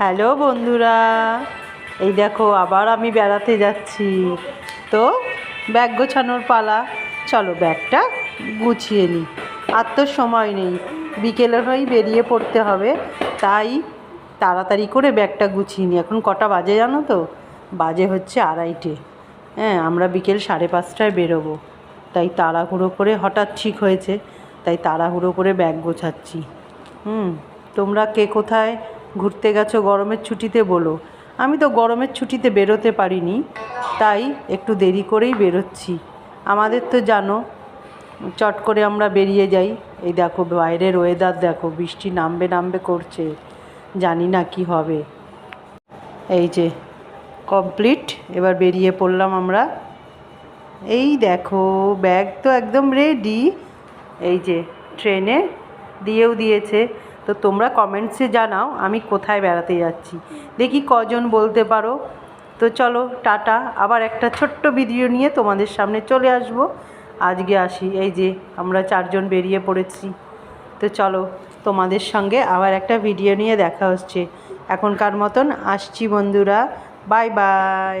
Hello বন্ধুরা, এই দেখো আবার আমি বেড়াতে যাচ্ছি। তো ব্যাগ গোছানোর পালা। চলো ব্যাগটা গুছিয়ে নিই। আর তো সময় নেই, বিকেলের হয়েই বেরিয়ে পড়তে হবে, তাই তাড়াতাড়ি করে ব্যাগটা গুছিয়ে নিই। এখন কটা বাজে জানো তো? বাজে হচ্ছে 2:30। হ্যাঁ, আমরা বিকেল 5:30টায় বেরোবো, তাই তাড়াহুড়ো করে, হঠাৎ ঠিক হয়েছে তাই তাড়াহুড়ো করে ব্যাগ গোছাচ্ছি। তোমরা কে কোথায় ঘুরতে গেছো গরমের ছুটিতে বলো। আমি তো গরমের ছুটিতে বেরোতে পারিনি, তাই একটু দেরি করেই বেরোচ্ছি। আমাদের তো জানো, চট করে আমরা বেরিয়ে যাই। এই দেখো বাইরের ওয়েদার দেখো, বৃষ্টি নামবে নামবে করছে, জানি না কি হবে। এই যে কমপ্লিট, এবার বেরিয়ে পড়লাম আমরা। এই দেখো ব্যাগ তো একদম রেডি। এই যে ট্রেনে দিয়েও দিয়েছে। তো তোমরা কমেন্টসে জানাও আমি কোথায় বেড়াতে যাচ্ছি, দেখি কজন বলতে পারো। তো চলো টাটা, আবার একটা ছোট্ট ভিডিও নিয়ে তোমাদের সামনে চলে আসবো। আজকে আসি। এই যে আমরা 4জন বেরিয়ে পড়েছি। তো চলো তোমাদের সঙ্গে আবার একটা ভিডিও নিয়ে দেখা হচ্ছে। এখনকার মতন আসছি বন্ধুরা, বাই বাই।